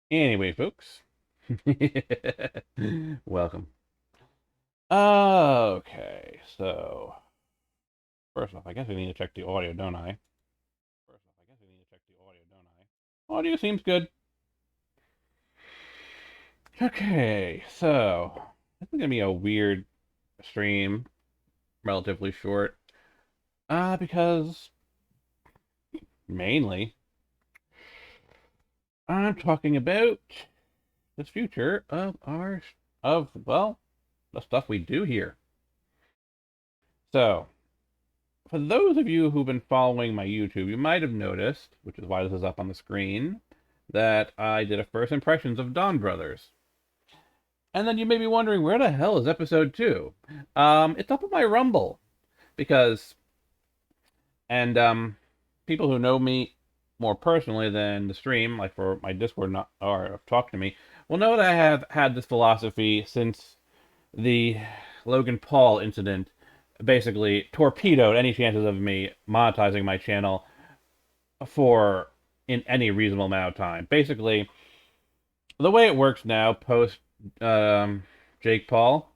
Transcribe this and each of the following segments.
Anyway, folks, welcome. Okay, so first off, I guess we need to check the audio, don't I? Audio seems good. Okay, so this is gonna be a weird stream, relatively short. Because mainly I'm talking about the future of the stuff we do here. So, for those of you who've been following my YouTube, you might have noticed, which is why this is up on the screen, that I did a first impressions of Don Brothers. And then you may be wondering, where the hell is episode 2? It's up on my Rumble. Because, and people who know me more personally than the stream, like for my Discord not, or have talked to me, will know that I have had this philosophy since the Logan Paul incident basically torpedoed any chances of me monetizing my channel for in any reasonable amount of time. Basically, the way it works now, post Jake Paul,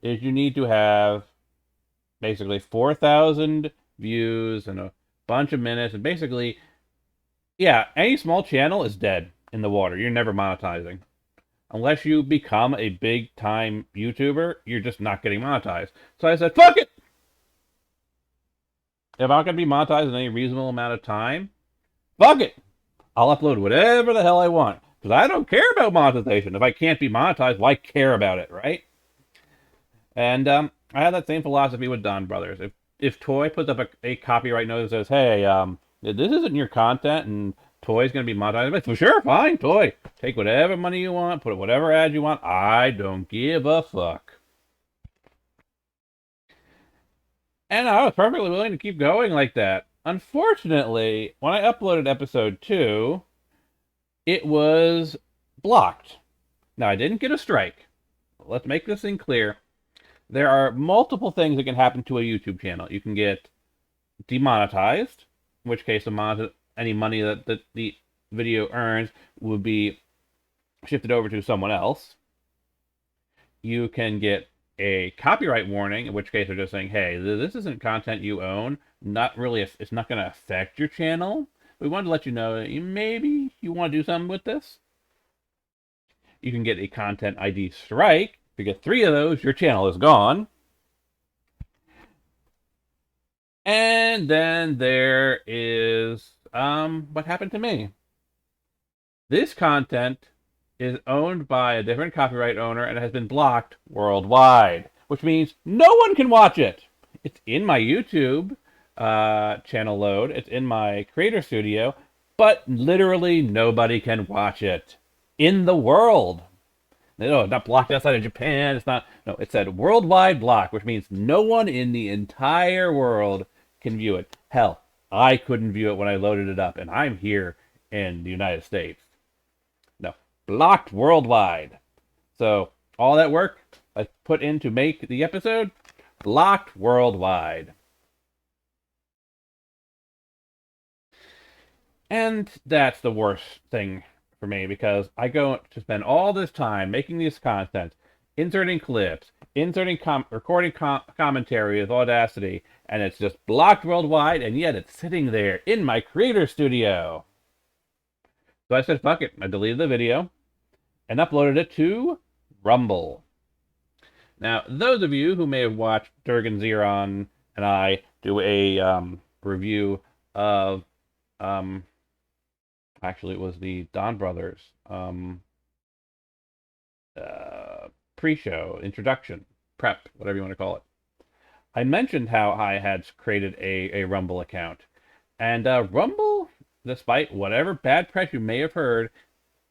is you need to have basically 4,000 views and a bunch of minutes, and basically, yeah, any small channel is dead in the water. You're never monetizing. Unless you become a big time YouTuber, you're just not getting monetized. So I said, fuck it! If I'm not going to be monetized in any reasonable amount of time, fuck it! I'll upload whatever the hell I want. Because I don't care about monetization. If I can't be monetized, why care about it, right? And I have that same philosophy with Don Brothers. If Toy puts up a copyright notice that says, hey, this isn't your content and Toy's going to be monetized, but for sure, fine, Toy. Take whatever money you want, put whatever ads you want. I don't give a fuck. And I was perfectly willing to keep going like that. Unfortunately, when I uploaded episode 2, it was blocked. Now, I didn't get a strike. Let's make this thing clear. There are multiple things that can happen to a YouTube channel. You can get demonetized, in which case any money that the video earns would be shifted over to someone else. You can get a copyright warning, in which case they're just saying, hey, this isn't content you own. Not really, it's not going to affect your channel. We wanted to let you know that maybe you want to do something with this. You can get a content ID strike. If you get 3 of those, your channel is gone. And then there is what happened to me. This content is owned by a different copyright owner and has been blocked worldwide, which means no one can watch it. It's in my YouTube channel load, it's in my Creator Studio, but literally nobody can watch it in the world. No, it's not blocked outside of Japan. It's not. No, it said worldwide block, which means no one in the entire world can view it. Hell, I couldn't view it when I loaded it up, and I'm here in the United States. No, blocked worldwide. So all that work I put in to make the episode, blocked worldwide. And that's the worst thing for me because I go to spend all this time making this content, inserting clips, recording commentary with Audacity, and it's just blocked worldwide, and yet it's sitting there in my Creator Studio. So I said, fuck it. I deleted the video and uploaded it to Rumble. Now, those of you who may have watched Durgan Zeron and I do a review of actually, it was the Don Brothers pre-show, introduction, prep, whatever you want to call it. I mentioned how I had created a Rumble account. And Rumble, despite whatever bad press you may have heard,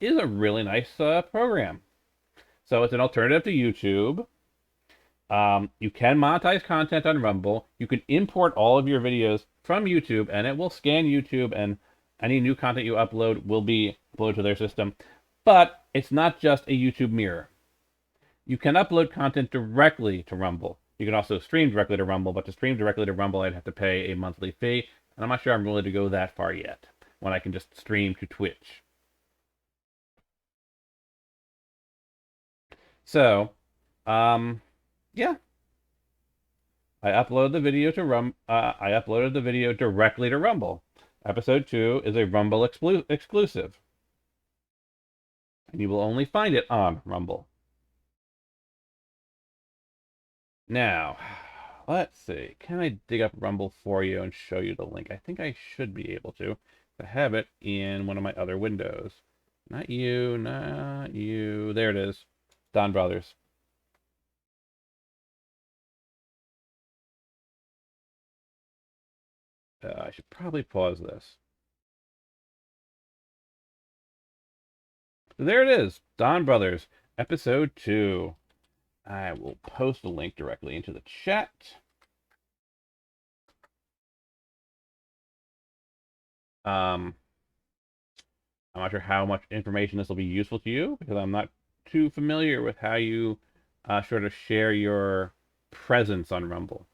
is a really nice program. So it's an alternative to YouTube. You can monetize content on Rumble. You can import all of your videos from YouTube, and it will scan YouTube, and any new content you upload will be uploaded to their system. But it's not just a YouTube mirror. You can upload content directly to Rumble. You can also stream directly to Rumble, but to stream directly to Rumble, I'd have to pay a monthly fee, and I'm not sure I'm willing to go that far yet, when I can just stream to Twitch. So, yeah, I uploaded the video directly to Rumble. Episode 2 is a Rumble exclusive, and you will only find it on Rumble. Now, let's see. Can I dig up Rumble for you and show you the link? I think I should be able to. I have it in one of my other windows. Not you, not you. There it is. Don Brothers. I should probably pause this. There it is. Don Brothers, episode 2. I will post the link directly into the chat. I'm not sure how much information this will be useful to you because I'm not too familiar with how you sort of share your presence on Rumble.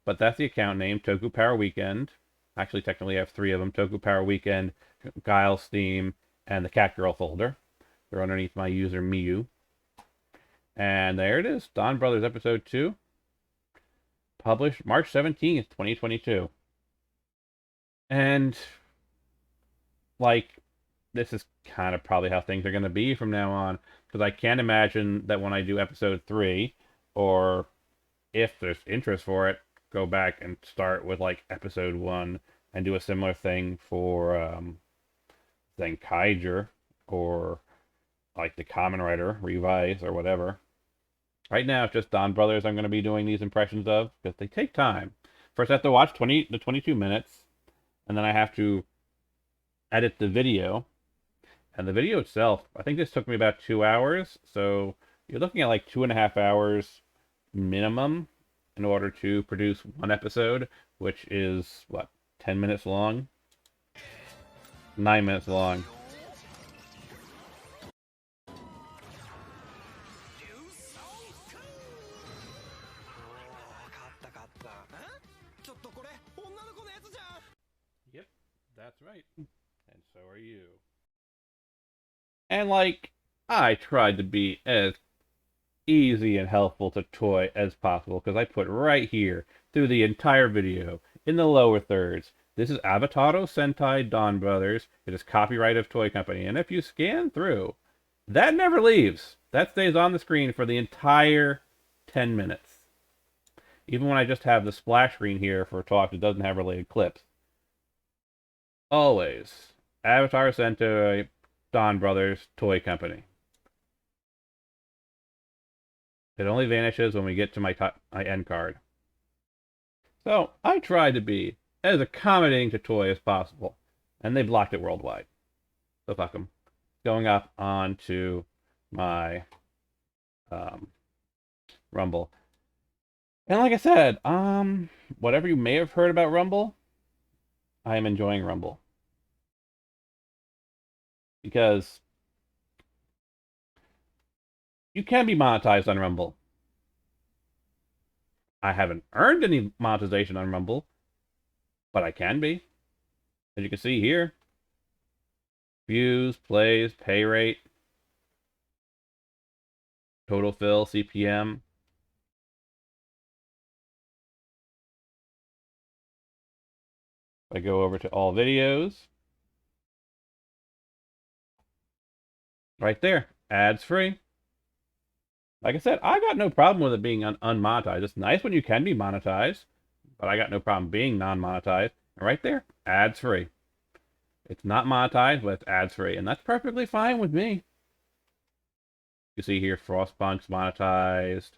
But that's the account name, Toku Power Weekend. Actually, technically, I have 3 of them: Toku Power Weekend, Guile's Theme, and the Catgirl folder. They're underneath my user Miyu. And there it is, Don Brothers episode 2, published March 17th, 2022. And like, this is kind of probably how things are going to be from now on, because I can't imagine that when I do episode 3, or if there's interest for it, go back and start with like episode 1 and do a similar thing for Zenkaiger, or like the Kamen Rider Revise or whatever. Right now, it's just Don Brothers I'm going to be doing these impressions of, because they take time. First, I have to watch 20 to 22 minutes, and then I have to edit the video. And the video itself, I think this took me about 2 hours. So you're looking at like 2.5 hours minimum in order to produce one episode, which is what, 10 minutes long? 9 minutes long. Yep, that's right. And so are you. And like, I tried to be as easy and helpful to Toy as possible, because I put right here through the entire video in the lower thirds, this is Avataro Sentai Don Brothers. It is copyright of Toy Company. And if you scan through, that never leaves. That stays on the screen for the entire 10 minutes. Even when I just have the splash screen here for talk that doesn't have related clips. Always. Avatar Sentai Don Brothers Toy Company. It only vanishes when we get to my end card. So I tried to be as accommodating to Toy as possible, and they blocked it worldwide. So fuck them. Going up onto my Rumble. And like I said, whatever you may have heard about Rumble, I am enjoying Rumble. Because you can be monetized on Rumble. I haven't earned any monetization on Rumble, but I can be. As you can see here, views, plays, pay rate, total fill, CPM. I go over to all videos. Right there, ads free. Like I said, I got no problem with it being unmonetized. It's nice when you can be monetized, but I got no problem being non-monetized. And right there, ads free. It's not monetized, but it's ads free, and that's perfectly fine with me. You see here, Frostpunk's monetized.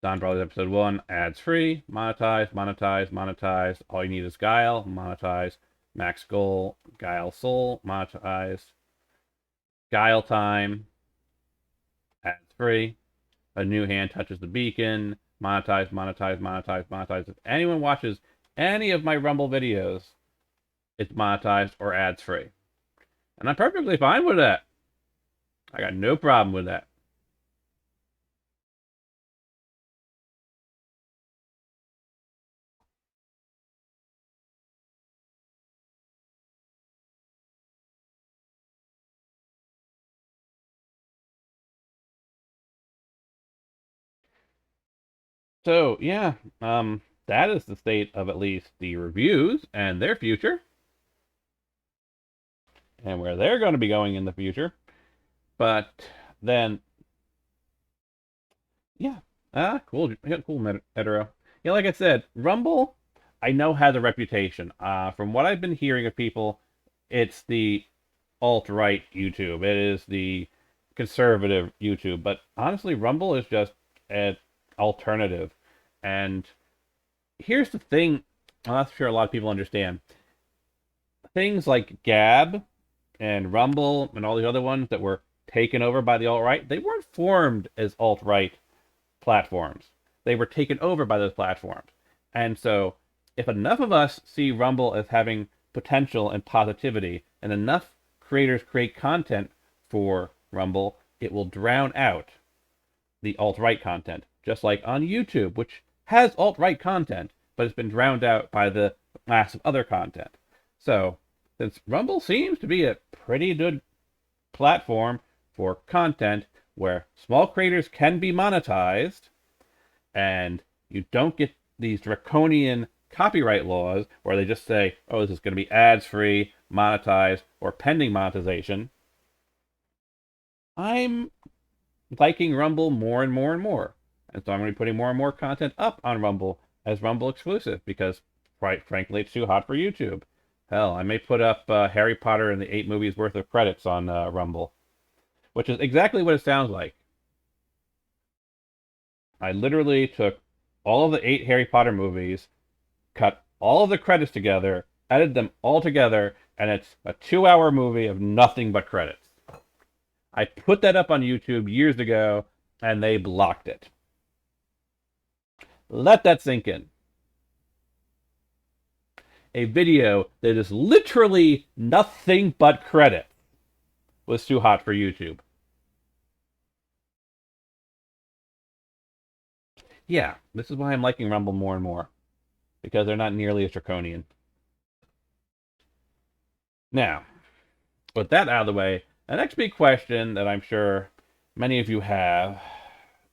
Don Brothers episode 1, ads free, monetized, monetized, monetized. All you need is Guile, monetized. Max Goal, Guile Soul, monetized. Guile Time, ads free. A new hand touches the beacon, monetize, monetize, monetize, monetize. If anyone watches any of my Rumble videos, it's monetized or ads free. And I'm perfectly fine with that. I got no problem with that. So yeah, that is the state of at least the reviews and their future, and where they're going to be going in the future. But then, yeah, cool, yeah, cool, Hetero. Yeah, like I said, Rumble, I know has a reputation. From what I've been hearing of people, it's the alt-right YouTube. It is the conservative YouTube. But honestly, Rumble is just an alternative. And here's the thing, I'm not sure a lot of people understand. Things like Gab and Rumble and all the other ones that were taken over by the alt-right, they weren't formed as alt-right platforms. They were taken over by those platforms. And so if enough of us see Rumble as having potential and positivity, and enough creators create content for Rumble, it will drown out the alt-right content. Just like on YouTube, which has alt-right content, but it's been drowned out by the mass of other content. So, since Rumble seems to be a pretty good platform for content where small creators can be monetized, and you don't get these draconian copyright laws where they just say, oh, this is going to be ads free, monetized, or pending monetization, I'm liking Rumble more and more and more. And so I'm going to be putting more and more content up on Rumble as Rumble exclusive because, quite frankly, it's too hot for YouTube. Hell, I may put up Harry Potter and the 8 movies worth of credits on Rumble, which is exactly what it sounds like. I literally took all of the 8 Harry Potter movies, cut all of the credits together, edited them all together, and it's a 2-hour movie of nothing but credits. I put that up on YouTube years ago, and they blocked it. Let that sink in. A video that is literally nothing but credits was too hot for YouTube. Yeah, this is why I'm liking Rumble more and more, because they're not nearly as draconian. Now, with that out of the way, the next big question that I'm sure many of you have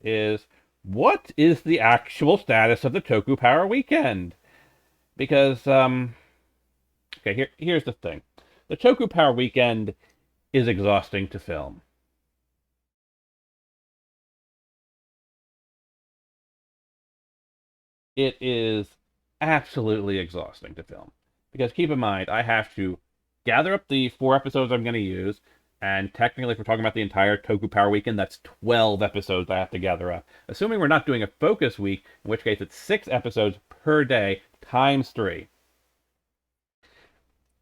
is what is the actual status of the Toku Power Weekend? Because, okay, here's the thing. The Toku Power Weekend is exhausting to film. It is absolutely exhausting to film. Because keep in mind, I have to gather up the 4 episodes I'm going to use, and technically, if we're talking about the entire Toku Power Weekend, that's 12 episodes I have to gather up. Assuming we're not doing a focus week, in which case it's 6 episodes per day times 3.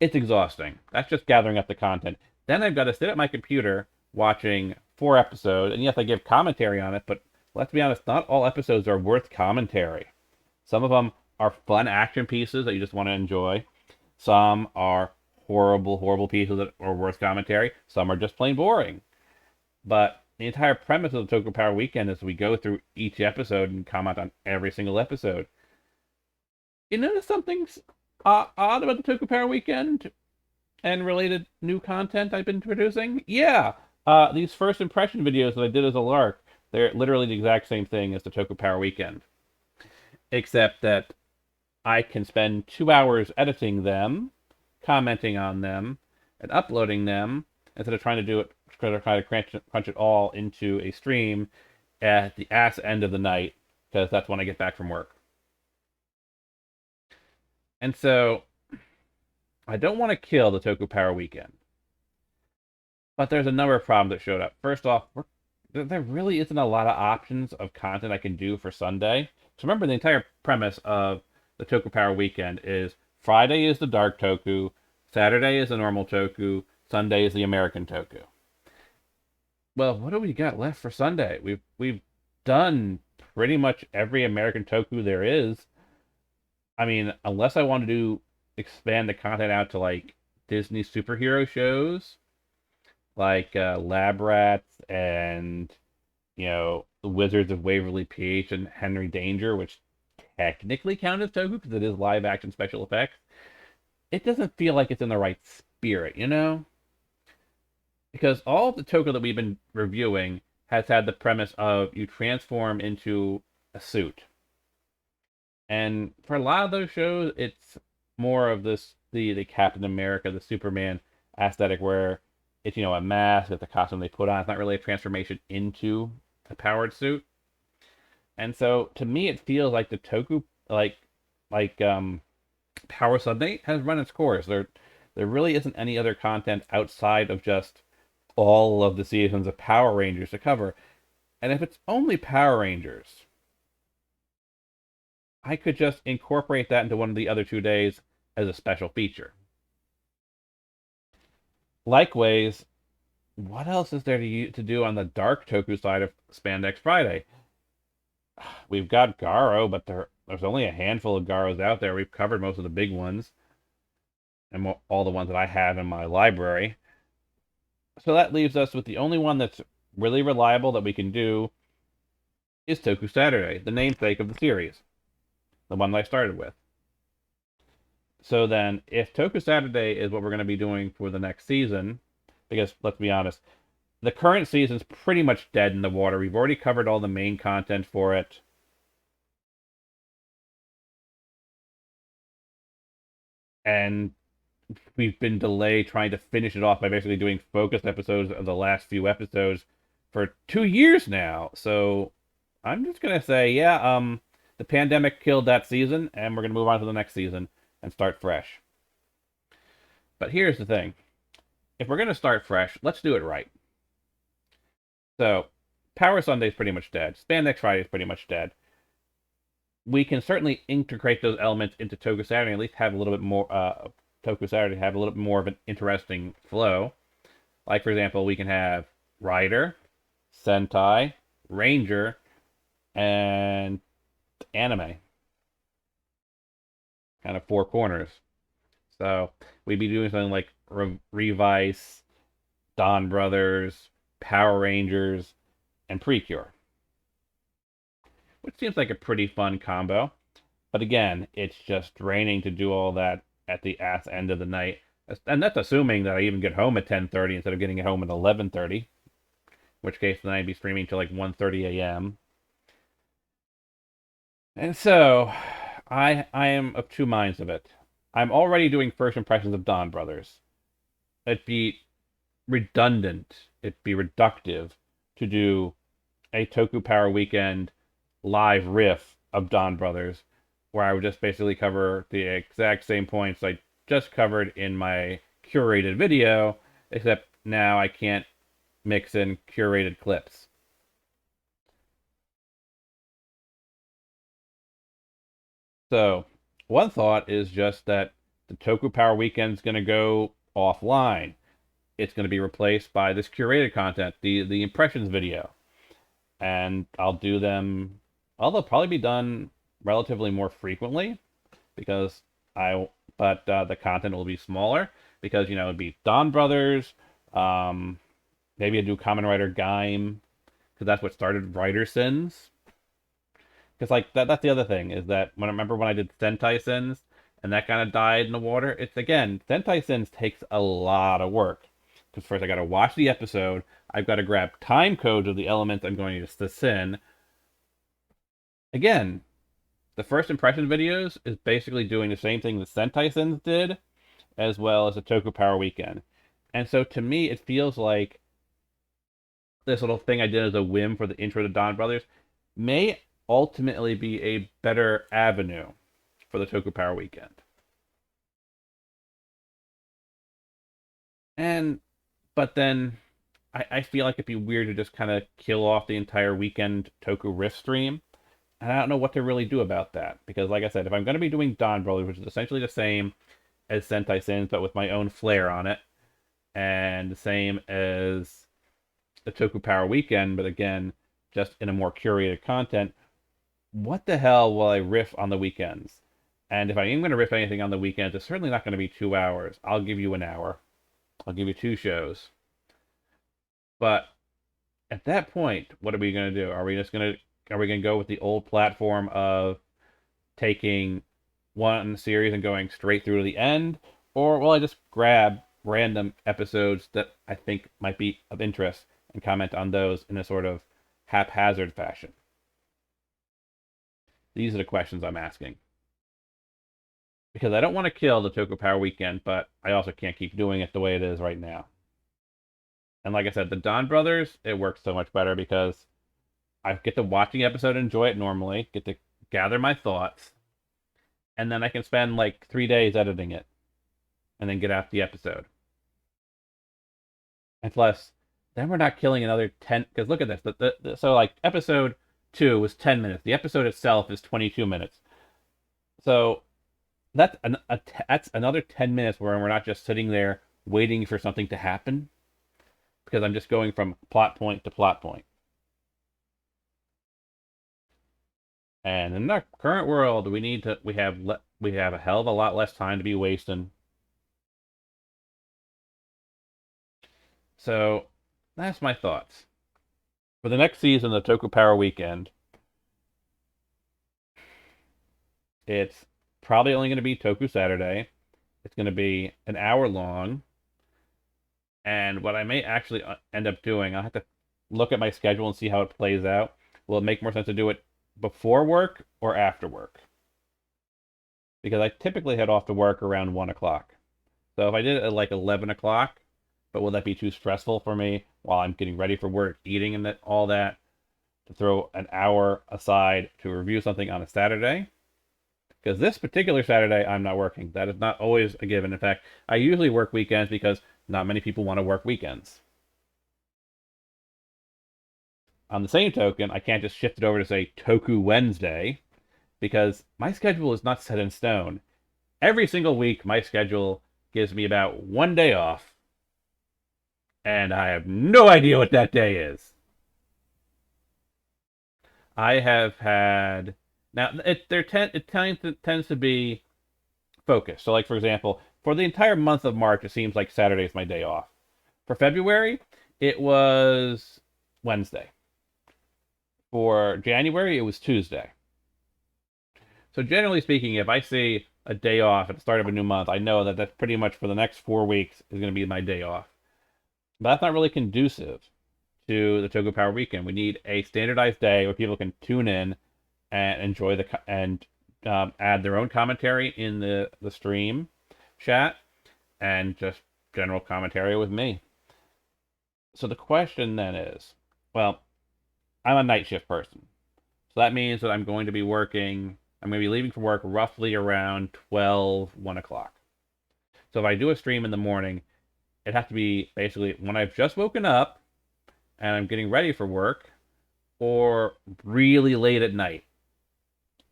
It's exhausting. That's just gathering up the content. Then I've got to sit at my computer watching 4 episodes, and yes, I give commentary on it, but let's be honest, not all episodes are worth commentary. Some of them are fun action pieces that you just want to enjoy. Some are horrible, horrible pieces that are worth commentary. Some are just plain boring. But the entire premise of the Toku Power Weekend is we go through each episode and comment on every single episode. You notice something's odd about the Toku Power Weekend and related new content I've been producing? Yeah, these first impression videos that I did as a lark, they're literally the exact same thing as the Toku Power Weekend, except that I can spend 2 hours editing them, commenting on them, and uploading them instead of trying to do it, try to crunch it all into a stream at the ass end of the night because that's when I get back from work. And so I don't want to kill the Toku Power Weekend, but there's a number of problems that showed up. First off, there really isn't a lot of options of content I can do for Sunday. So remember, the entire premise of the Toku Power Weekend is Friday is the Dark Toku, Saturday is the normal Toku, Sunday is the American Toku. Well, what do we got left for Sunday? We've done pretty much every American Toku there is. I mean, unless I want to do expand the content out to like Disney superhero shows, like Lab Rats and the Wizards of Waverly PH and Henry Danger, which technically count as Toku because it is live action special effects. It doesn't feel like it's in the right spirit, because all of the Toku that we've been reviewing has had the premise of you transform into a suit. And for a lot of those shows, it's more of this the Captain America, the Superman aesthetic where it's, a mask, it's a costume they put on. It's not really a transformation into a powered suit. And so to me it feels like the Toku like Power Sunday has run its course. There really isn't any other content outside of just all of the seasons of Power Rangers to cover. And if it's only Power Rangers, I could just incorporate that into one of the other 2 days as a special feature. Likewise, what else is there to do on the Dark Toku side of Spandex Friday? We've got Garo, but there's only a handful of Garos out there. We've covered most of the big ones and all the ones that I have in my library. So that leaves us with the only one that's really reliable that we can do is Toku Saturday, the namesake of the series, the one that I started with. So then, if Toku Saturday is what we're going to be doing for the next season, because let's be honest, the current season's pretty much dead in the water. We've already covered all the main content for it. And we've been delayed trying to finish it off by basically doing focused episodes of the last few episodes for 2 years now. So I'm just gonna say, yeah, the pandemic killed that season, and we're gonna move on to the next season and start fresh. But here's the thing: if we're gonna start fresh, let's do it right. So, Power Sunday's pretty much dead. Spandex Friday is pretty much dead. We can certainly integrate those elements into Toku Saturday, at least have a little bit more. Toku Saturday have a little bit more of an interesting flow. Like for example, we can have Rider, Sentai, Ranger, and anime. Kind of four corners. So we'd be doing something like Revice, Dawn Brothers, Power Rangers, and Precure. Which seems like a pretty fun combo. But again, it's just draining to do all that at the ass end of the night. And that's assuming that I even get home at 10:30 instead of getting home at 11:30. In which case then I'd be streaming till like 1:30 a.m. And so I am of two minds of it. I'm already doing first impressions of Dawn Brothers. It'd be redundant, it'd be reductive to do a Toku Power Weekend live riff of Dawn Brothers, where I would just basically cover the exact same points I just covered in my curated video, except now I can't mix in curated clips. So, one thought is just that the Toku Power Weekend's going to go offline. It's going to be replaced by this curated content, the impressions video. And I'll do them, they'll probably be done relatively more frequently because the content will be smaller because, it'd be Dawn Brothers, maybe I do Kamen Rider Gaim because that's what started Rider Sins. Because like that's the other thing is that when I remember when I did Sentai Sins and that kind of died in the water, it's again Sentai Sins takes a lot of work because first I got to watch the episode, I've got to grab time codes of the elements I'm going to sin. Again, the first impression videos is basically doing the same thing the Sentai Sins did, as well as the Toku Power Weekend. And so to me, it feels like this little thing I did as a whim for the intro to Dawn Brothers may ultimately be a better avenue for the Toku Power Weekend. And but then I feel like it'd be weird to just kind of kill off the entire weekend Toku Rift stream. And I don't know what to really do about that. Because like I said, if I'm going to be doing Dawn Brothers, which is essentially the same as Sentai Sins, but with my own flair on it, and the same as the Toku Power Weekend, but again, just in a more curated content, what the hell will I riff on the weekends? And if I am going to riff anything on the weekends, it's certainly not going to be 2 hours. I'll give you an hour. I'll give you two shows. But at that point, what are we going to do? Are we going to go with the old platform of taking one series and going straight through to the end, or will I just grab random episodes that I think might be of interest and comment on those in a sort of haphazard fashion? These are the questions I'm asking. Because I don't want to kill the Toku Power Weekend, but I also can't keep doing it the way it is right now. And like I said, the Don Brothers, it works so much better because I get to watch the episode and enjoy it normally, get to gather my thoughts, and then I can spend like 3 days editing it and then get out the episode. And plus, then we're not killing another 10. Because look at this. So, like, episode 2 was 10 minutes. The episode itself is 22 minutes. So, that's another 10 minutes where we're not just sitting there waiting for something to happen. Because I'm just going from plot point to plot point. And in the current world, we have a hell of a lot less time to be wasting. So that's my thoughts for the next season of Toku Power Weekend. It's probably only going to be Toku Saturday. It's going to be an hour long. And what I may actually end up doing, I'll have to look at my schedule and see how it plays out. Will it make more sense to do it before work or after work? Because I typically head off to work around 1 o'clock. So if I did it at like 11 o'clock, but will that be too stressful for me while I'm getting ready for work, eating and all that, to throw an hour aside to review something on a Saturday? Because this particular Saturday, I'm not working. That is not always a given. In fact, I usually work weekends because not many people want to work weekends. On the same token, I can't just shift it over to, say, Toku Wednesday, because my schedule is not set in stone. Every single week, my schedule gives me about 1 day off, and I have no idea what that day is. I have had now it tends to be focused. So, like for example, for the entire month of March, it seems like Saturday is my day off. For February, it was Wednesday. For January, it was Tuesday. So generally speaking, if I see a day off at the start of a new month, I know that that's pretty much for the next 4 weeks is going to be my day off. But that's not really conducive to the Toku Power Weekend. We need a standardized day where people can tune in and enjoy and add their own commentary in the stream chat and just general commentary with me. So the question then is, well, I'm a night shift person. So that means that I'm going to be leaving for work roughly around 12, 1 o'clock. So if I do a stream in the morning, it has to be basically when I've just woken up and I'm getting ready for work, or really late at night.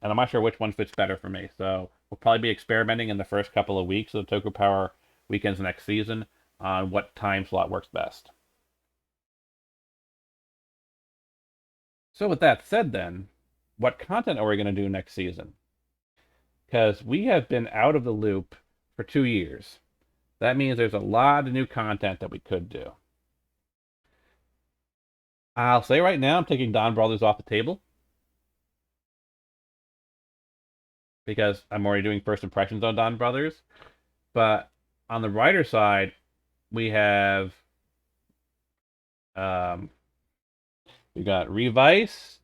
And I'm not sure which one fits better for me. So we'll probably be experimenting in the first couple of weeks of the Toku Power Weekends next season on what time slot works best. So with that said then, what content are we going to do next season? Because we have been out of the loop for 2 years. That means there's a lot of new content that we could do. I'll say right now, I'm taking Don Brothers off the table because I'm already doing first impressions on Don Brothers. But on the writer side, we have um, we've got Revice,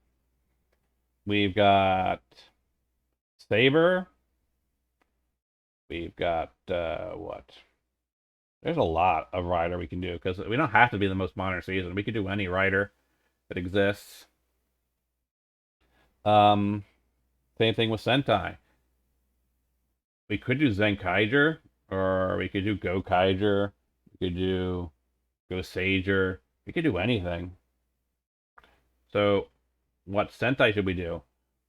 we've got Saber, we've got what? There's a lot of writer we can do because we don't have to be the most modern season. We could do any writer that exists. Um, Same thing with Sentai. We could do Zenkaiger, or we could do Gokaiger. We could do Goseiger. We could do anything. So, what Sentai should we do?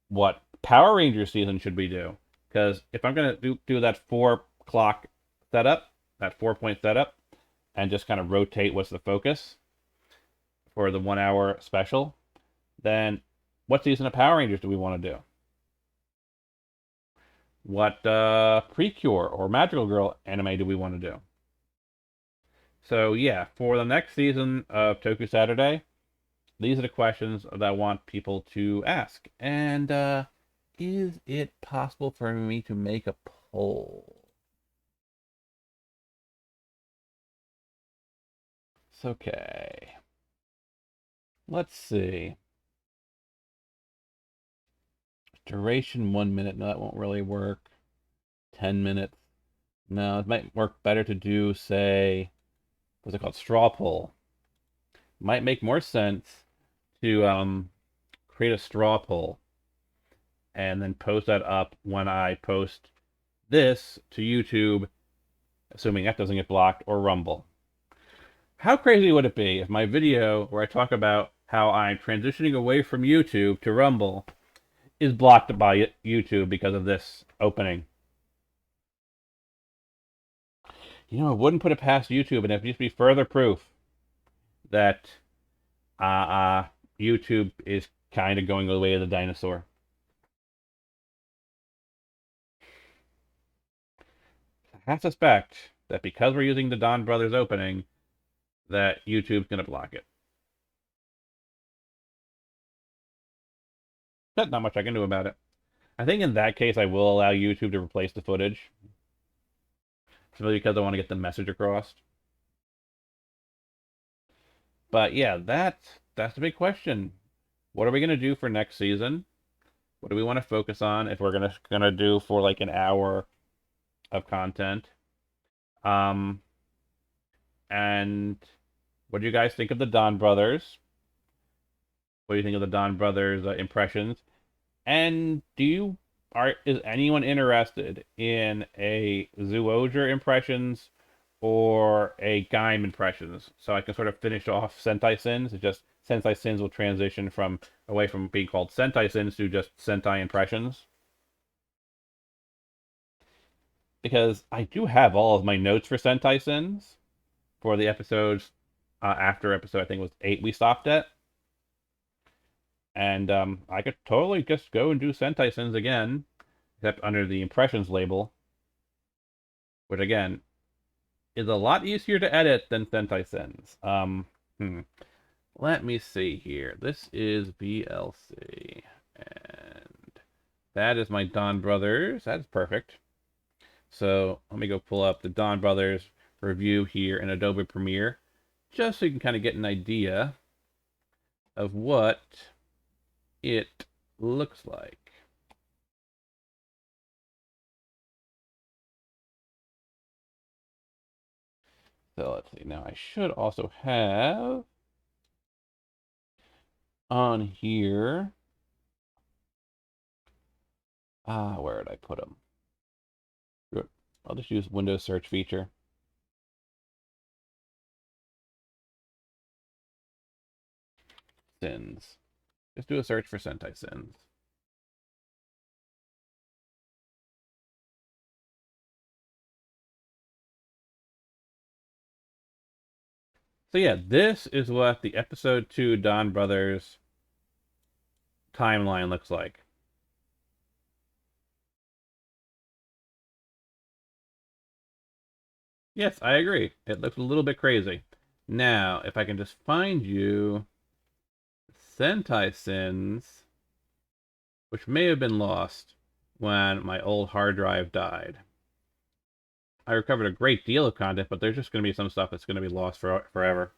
What Power Ranger season should we do? Because if I'm gonna do that 4 o'clock setup, that 4 point setup, and just kind of rotate what's the focus for the 1 hour special, then what season of Power Rangers do we want to do? What Precure or Magical Girl anime do we want to do? So yeah, for the next season of Toku Saturday, these are the questions that I want people to ask. And is it possible for me to make a poll? It's okay. Let's see. Duration 1 minute. No, that won't really work. 10 minutes. No, it might work better to do, say, what's it called? Straw poll. Might make more sense to create a straw poll and then post that up when I post this to YouTube, assuming that doesn't get blocked, or Rumble. How crazy would it be if my video where I talk about how I'm transitioning away from YouTube to Rumble is blocked by YouTube because of this opening? You know, I wouldn't put it past YouTube, and it needs to be further proof that YouTube is kind of going the way of the dinosaur. I suspect that because we're using the Don Brothers opening, that YouTube's going to block it. But not much I can do about it. I think in that case, I will allow YouTube to replace the footage, simply because I want to get the message across. But yeah, that's the big question. What are we going to do for next season? What do we want to focus on if we're gonna do for like an hour of content? Um, and what do you guys think of the Don Brothers? What do you think of the Don Brothers impressions? And is anyone interested in a Zyuohger impressions or a Gaim impressions? So I can sort of finish off Sentai Sins. It's just Sentai Sins will transition from away from being called Sentai Sins to just Sentai impressions. Because I do have all of my notes for Sentai Sins for the episodes after episode I think it was 8 we stopped at. And I could totally just go and do Sentai Sins again, except under the impressions label, which again is a lot easier to edit than Sentai Sins. Let me see here. This is VLC, and that is my Don Brothers. That's perfect. So let me go pull up the Don Brothers review here in Adobe Premiere, just so you can kind of get an idea of what it looks like. So let's see. Now I should also have on here. Where did I put them? I'll just use Windows search feature. Sins. Just do a search for Sentai Sins. So yeah, this is what the episode 2 Don Brothers timeline looks like. Yes, I agree. It looks a little bit crazy. Now, if I can just find you Sentai Sins, which may have been lost when my old hard drive died. I recovered a great deal of content, but there's just going to be some stuff that's going to be lost forever.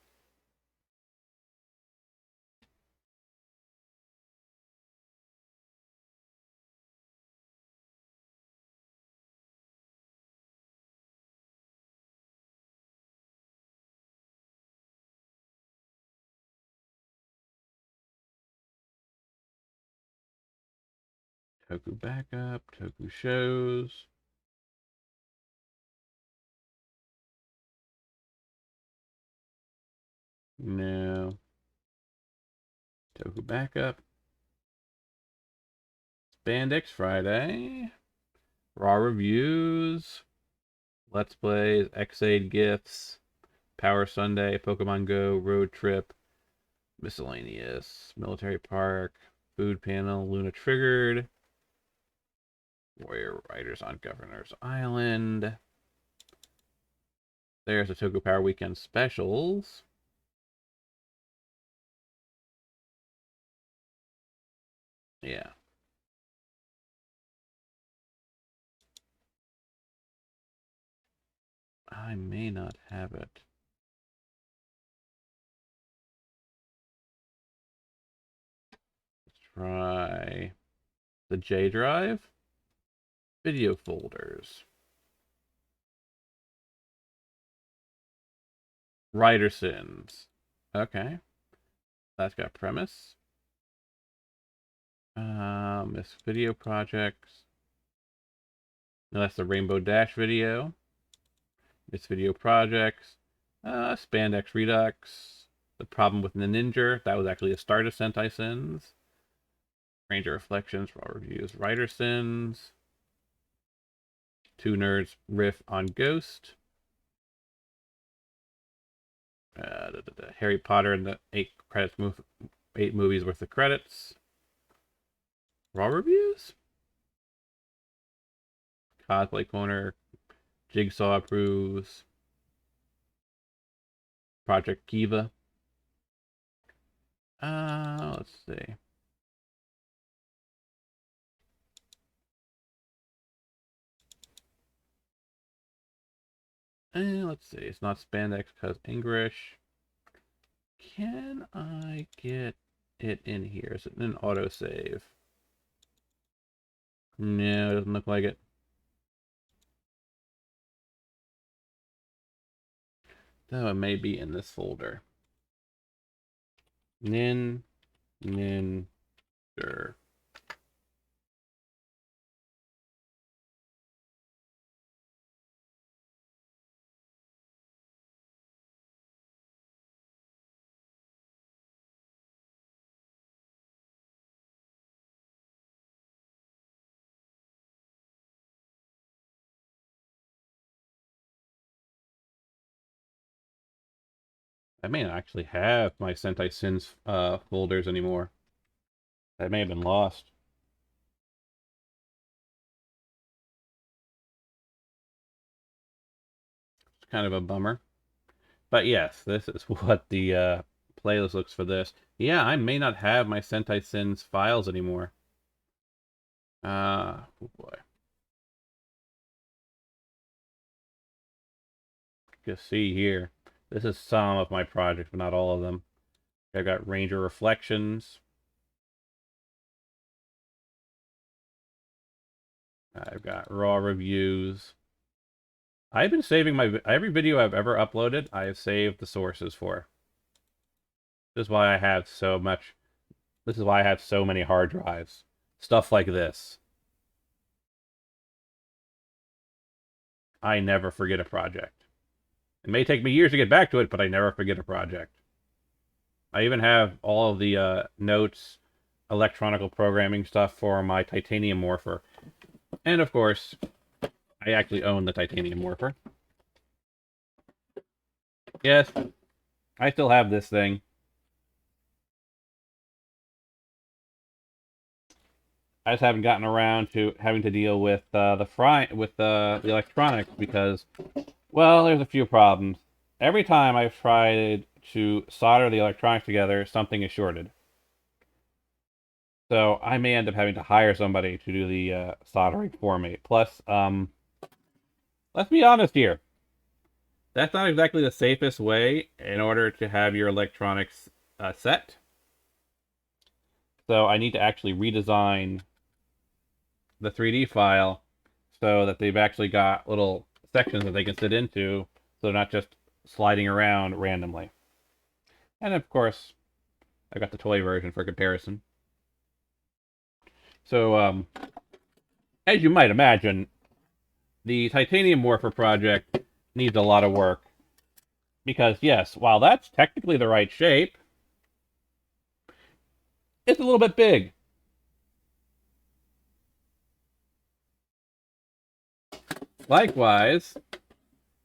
Toku Backup, Toku Shows. No. Toku Backup. Spandex Friday. Raw Reviews. Let's Plays, Xaid Gifts, Power Sunday, Pokemon Go, Road Trip, Miscellaneous, Military Park, Food Panel, Luna Triggered, Warrior Riders on Governor's Island. There's the Toku Power Weekend specials. Yeah. I may not have it. Let's try The J drive. Video folders. Writersons. Okay. That's got premise. This video projects. No, that's the Rainbow Dash video. This video projects. Spandex Redux. The problem with the Ninja. That was actually a start of Sentai Sins. Ranger Reflections, Raw Reviews, Writersons. Two Nerds riff on Ghost. Harry Potter and the 8 movies worth of credits. Raw Reviews. Cosplay Corner. Jigsaw approves. Project Kiva. Let's see. Let's see. It's not spandex because English. Can I get it in here? Is it an autosave? No, it doesn't look like it. Though it may be in this folder. Nin, sure. I may not actually have my Sentai Sins folders anymore. That may have been lost. It's kind of a bummer. But yes, this is what the playlist looks for this. Yeah, I may not have my Sentai Sins files anymore. Oh boy. Just see here. This is some of my projects, but not all of them. I've got Ranger Reflections. I've got Raw Reviews. I've been saving every video I've ever uploaded, I have saved the sources for. This is why I have so much. This is why I have so many hard drives. Stuff like this. I never forget a project. It may take me years to get back to it, but I never forget a project. I even have all of the notes, electronical programming stuff for my Titanium Morpher. And of course, I actually own the Titanium Morpher. Yes, I still have this thing. I just haven't gotten around to having to deal with the electronics because, well, there's a few problems. Every time I've tried to solder the electronics together, something is shorted. So I may end up having to hire somebody to do the soldering for me. Plus, let's be honest here. That's not exactly the safest way in order to have your electronics set. So I need to actually redesign the 3D file so that they've actually got little sections that they can sit into, so they're not just sliding around randomly. And of course, I got the toy version for comparison. So, as you might imagine, the Titanium Morpher project needs a lot of work. Because, yes, while that's technically the right shape, it's a little bit big. Likewise,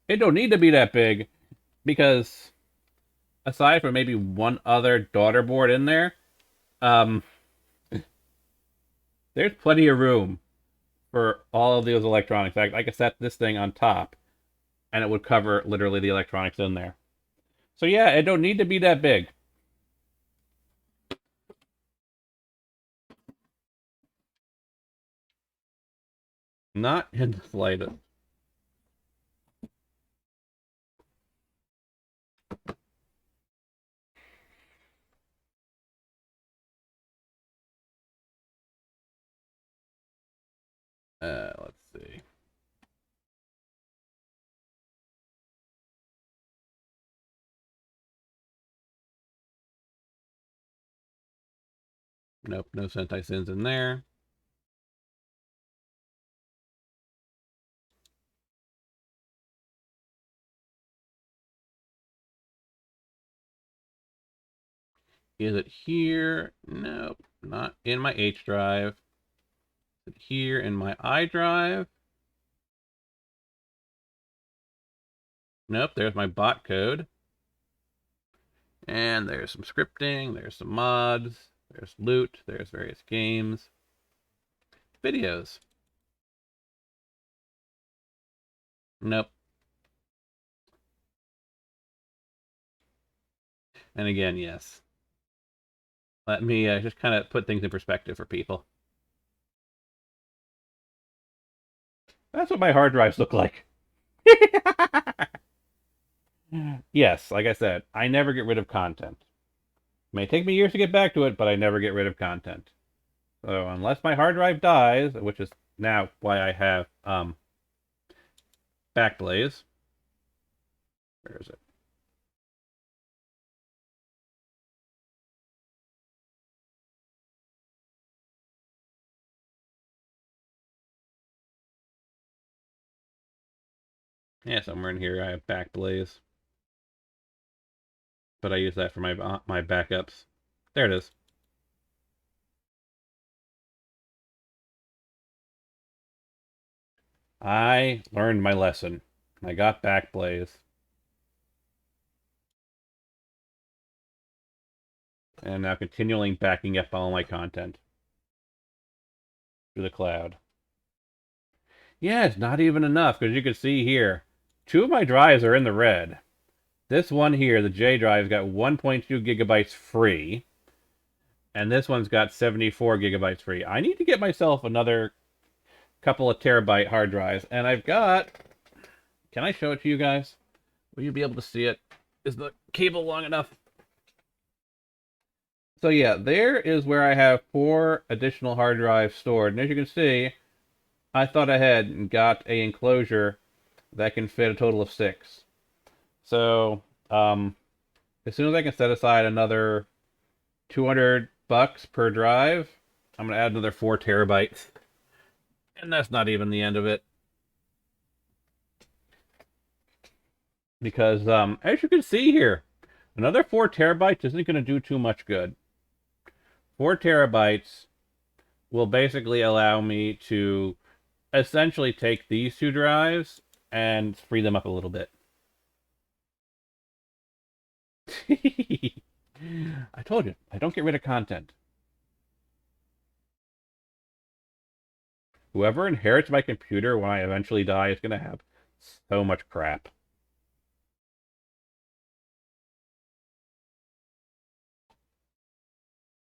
it don't need to be that big, because aside from maybe one other daughter board in there, um, there's plenty of room for all of those electronics. I could set this thing on top, and it would cover literally the electronics in there. So yeah, it don't need to be that big. Not in the slightest. Let's see. Nope, no Sentai Sins in there. Is it here? Nope, not in my H drive. Is it here in my I drive? Nope, there's my bot code. And there's some scripting, there's some mods, there's loot, there's various games, videos. Nope. And again, yes. Let me just kind of put things in perspective for people. That's what my hard drives look like. Yes, like I said, I never get rid of content. It may take me years to get back to it, but I never get rid of content. So unless my hard drive dies, which is now why I have Backblaze. Where is it? Yeah, somewhere in here I have Backblaze. But I use that for my backups. There it is. I learned my lesson. I got Backblaze. And I'm now continually backing up all my content to the cloud. Yeah, it's not even enough, because you can see here, 2 of my drives are in the red. This one here, the J drive's got 1.2 gigabytes free. And this one's got 74 gigabytes free. I need to get myself another couple of terabyte hard drives. And I've got... Can I show it to you guys? Will you be able to see it? Is the cable long enough? So yeah, there is where I have 4 additional hard drives stored. And as you can see, I thought ahead and got a enclosure that can fit a total of 6. So, as soon as I can set aside another $200 per drive, I'm going to add another 4 terabytes. And that's not even the end of it. Because, as you can see here, another 4 terabytes isn't going to do too much good. 4 terabytes will basically allow me to essentially take these 2 drives and free them up a little bit. I told you, I don't get rid of content. Whoever inherits my computer when I eventually die is going to have so much crap.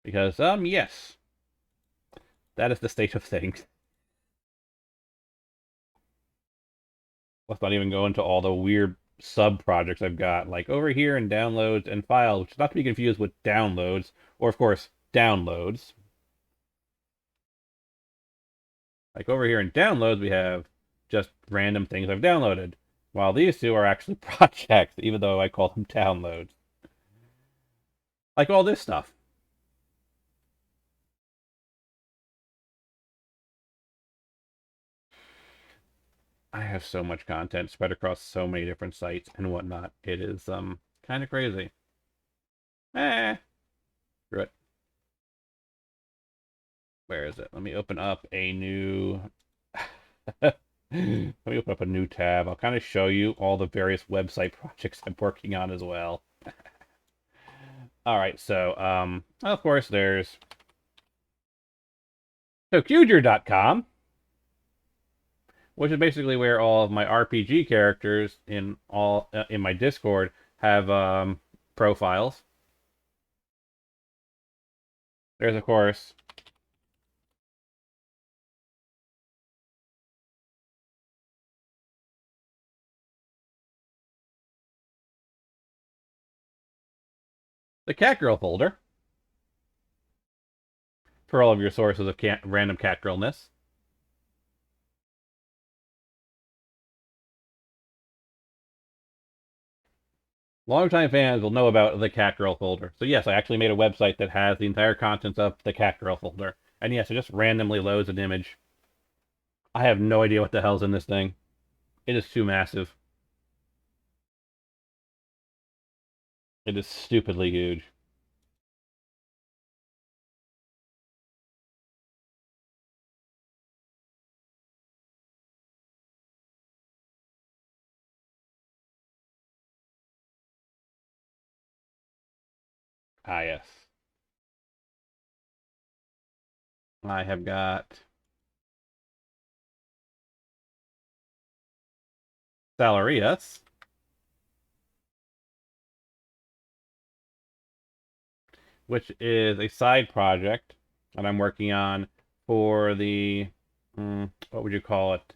Because, yes. That is the state of things. Let's not even go into all the weird sub-projects I've got, like over here in downloads and files, which is not to be confused with downloads, or of course, downloads. Like over here in downloads, we have just random things I've downloaded, while these 2 are actually projects, even though I call them downloads. Like all this stuff. I have so much content spread across so many different sites and whatnot. It is kind of crazy. Screw it. Where is it? Let me open up a new Let me open up a new tab. I'll kind of show you all the various website projects I'm working on as well. All right, so of course there's Tokuger.com, which is basically where all of my RPG characters in my Discord have profiles. There's of course the Catgirl folder for all of your sources of random Catgirlness. Longtime fans will know about the Catgirl folder. So yes, I actually made a website that has the entire contents of the Catgirl folder. And yes, it just randomly loads an image. I have no idea what the hell's in this thing. It is too massive. It is stupidly huge. Ah, yes. I have got Salarius, which is a side project that I'm working on for the, what would you call it?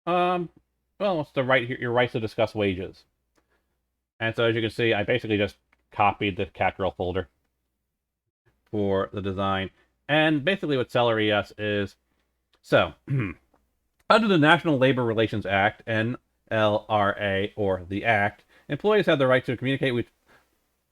Um, well, it's the right your rights to discuss wages. And so as you can see, I basically just copied the Catgirl folder for the design. And basically what Salarius is, so under the National Labor Relations Act, NLRA, or the Act, employees have the right to communicate with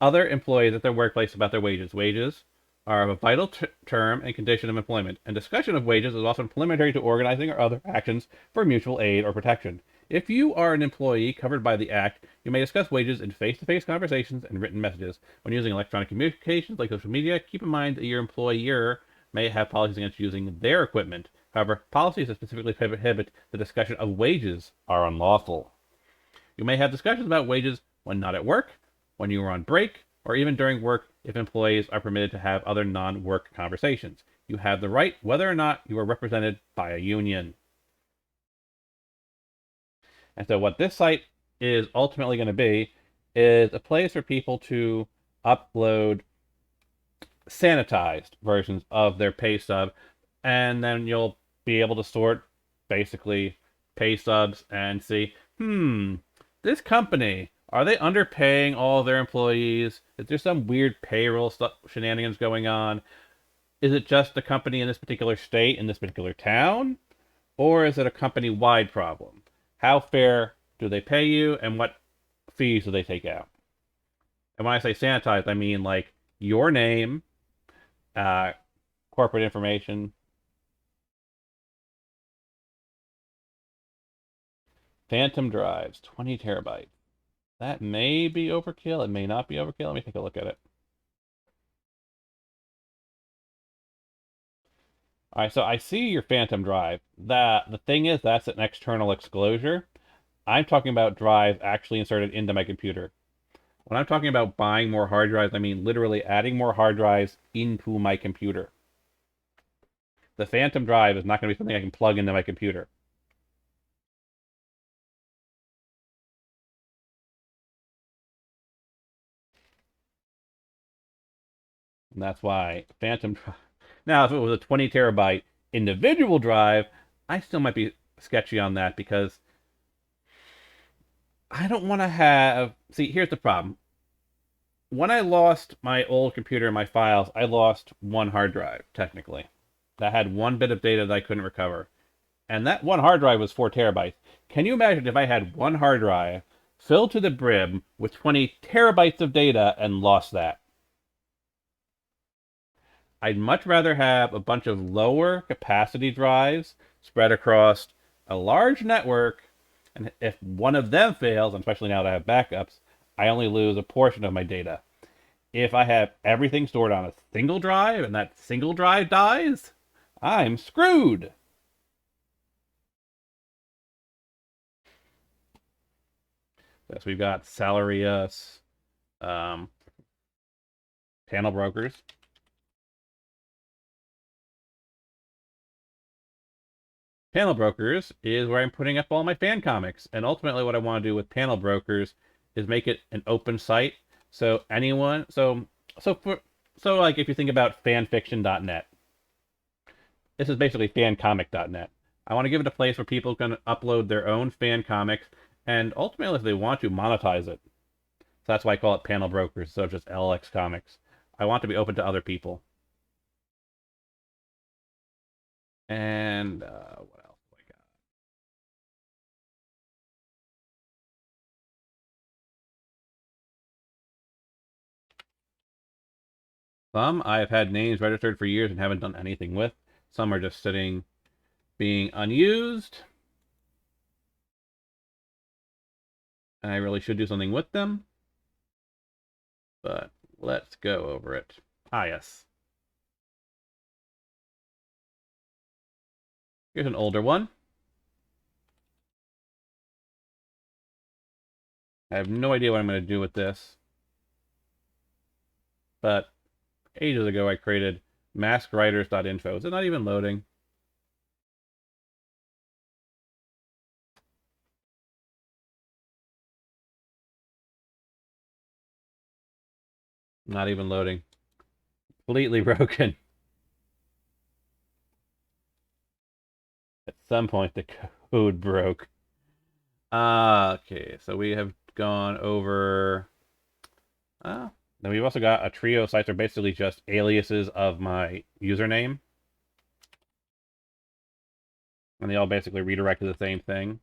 other employees at their workplace about their wages. Wages are a vital term and condition of employment, and discussion of wages is often preliminary to organizing or other actions for mutual aid or protection. If you are an employee covered by the Act, you may discuss wages in face-to-face conversations and written messages. When using electronic communications like social media, keep in mind that your employer may have policies against using their equipment. However, policies that specifically prohibit the discussion of wages are unlawful. You may have discussions about wages when not at work, when you are on break, or even during work if employees are permitted to have other non-work conversations. You have the right whether or not you are represented by a union. And so what this site is ultimately going to be is a place for people to upload sanitized versions of their pay stub, and then you'll be able to sort basically pay stubs and see, this company, are they underpaying all of their employees? Is there some weird payroll stuff, shenanigans going on? Is it just the company in this particular state, in this particular town? Or is it a company-wide problem? How fair do they pay you, and what fees do they take out? And when I say sanitized, I mean like your name, uh, corporate information, phantom drives, 20 terabytes. That may be overkill. It may not be overkill. Let me take a look at it. All right, so I see your phantom drive. The thing is, that's an external exposure. I'm talking about drives actually inserted into my computer. When I'm talking about buying more hard drives, I mean literally adding more hard drives into my computer. The phantom drive is not going to be something I can plug into my computer. And that's why phantom drive. Now, if it was a 20 terabyte individual drive, I still might be sketchy on that because I don't want to have. See, here's the problem. When I lost my old computer and my files, I lost one hard drive, technically. That had one bit of data that I couldn't recover. And that one hard drive was 4 terabytes. Can you imagine if I had one hard drive filled to the brim with 20 terabytes of data and lost that? I'd much rather have a bunch of lower capacity drives spread across a large network, and if one of them fails, especially now that I have backups, I only lose a portion of my data. If I have everything stored on a single drive and that single drive dies, I'm screwed. So we've got Salarius, um, panel brokers. Panel brokers is where I'm putting up all my fan comics. And ultimately, what I want to do with panel brokers is make it an open site. So anyone, so for so like if you think about fanfiction.net, this is basically fancomic.net. I want to give it a place where people can upload their own fan comics and ultimately, if they want to, monetize it. So that's why I call it panel brokers, so just LX Comics. I want to be open to other people. And what else do I got? Some I've had names registered for years and haven't done anything with. Some are just sitting, being unused. And I really should do something with them. But let's go over it. Ah, yes. Here's an older one. I have no idea what I'm going to do with this. But ages ago I created maskwriters.info. Is it not even loading? Not even loading. Completely broken. At some point the code broke. Okay, so we have gone over... then we've also got a trio of sites that are basically just aliases of my username. And they all basically redirect to the same thing.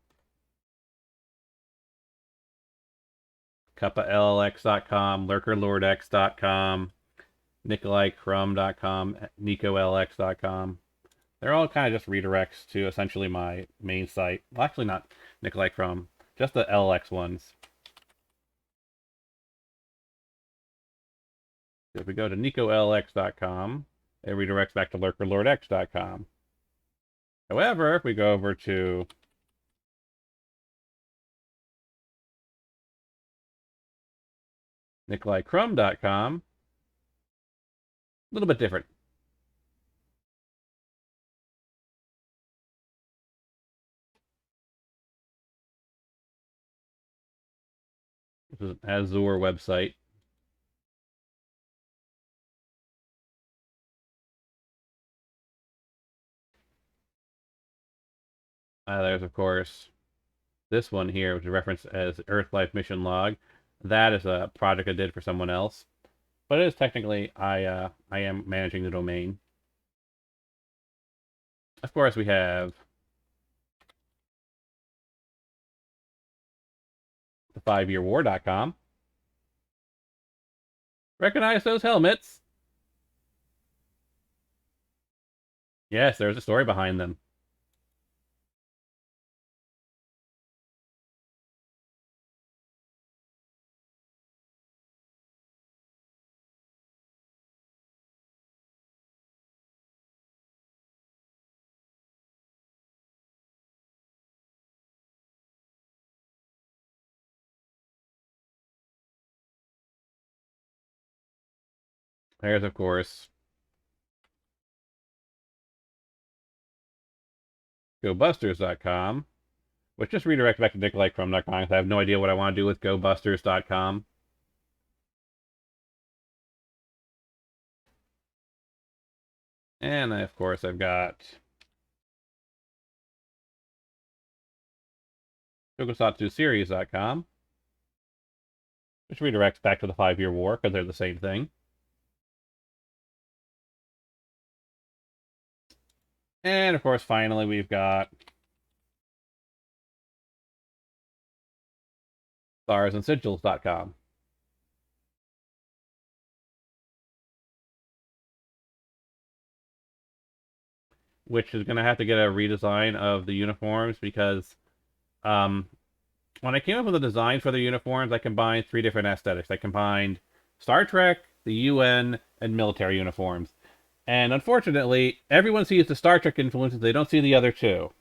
CuppaLLX.com, LurkerLordX.com, NikolaiCrum.com, NicoLX.com. They're all kind of just redirects to essentially my main site. Well, actually not Nikolai Crum, just the LX ones. So if we go to NicoLX.com, it redirects back to LurkerLordX.com. However, if we go over to NikolaiCrum.com, a little bit different. This is an Azure website. There's, of course, this one here, which is referenced as Earth Life Mission Log. That is a project I did for someone else. But it is technically, I am managing the domain. Of course, we have the 5yearwar.com. Recognize those helmets? Yes, there's a story behind them. There's, of course, GoBusters.com, which just redirects back to NikolaiCrum.com because I have no idea what I want to do with GoBusters.com. And, of course, I've got TokusatsuSeries.com, which redirects back to the 5-Year War because they're the same thing. And, of course, finally, we've got StarsandSigils.com. Which is going to have to get a redesign of the uniforms because when I came up with the design for the uniforms, I combined 3 different aesthetics. I combined Star Trek, the UN, and military uniforms. And unfortunately, everyone sees the Star Trek influences, they don't see the other 2.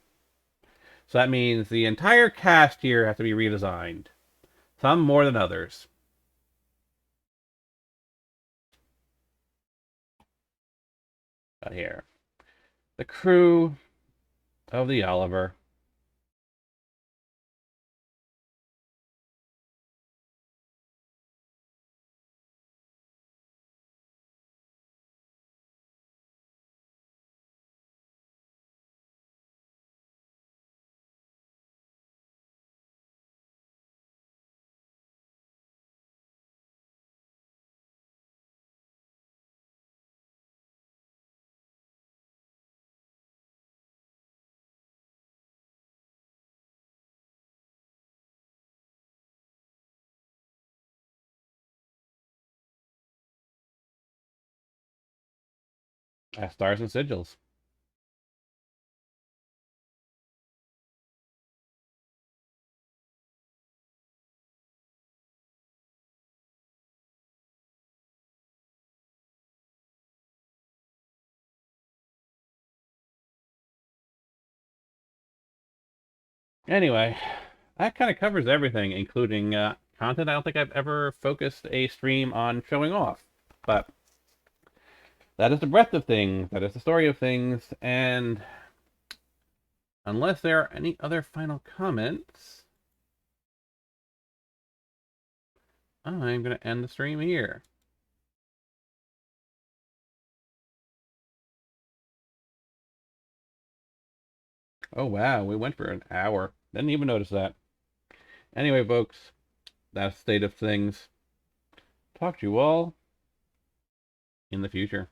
So that means the entire cast here has to be redesigned. Some more than others. Got here. The crew of the Oliver. Stars and sigils. Anyway, that kind of covers everything, including content I don't think I've ever focused a stream on showing off. But that is the breadth of things, that is the story of things, and unless there are any other final comments, I'm going to end the stream here. Oh wow, we went for an hour. Didn't even notice that. Anyway, folks, that's the state of things. Talk to you all in the future.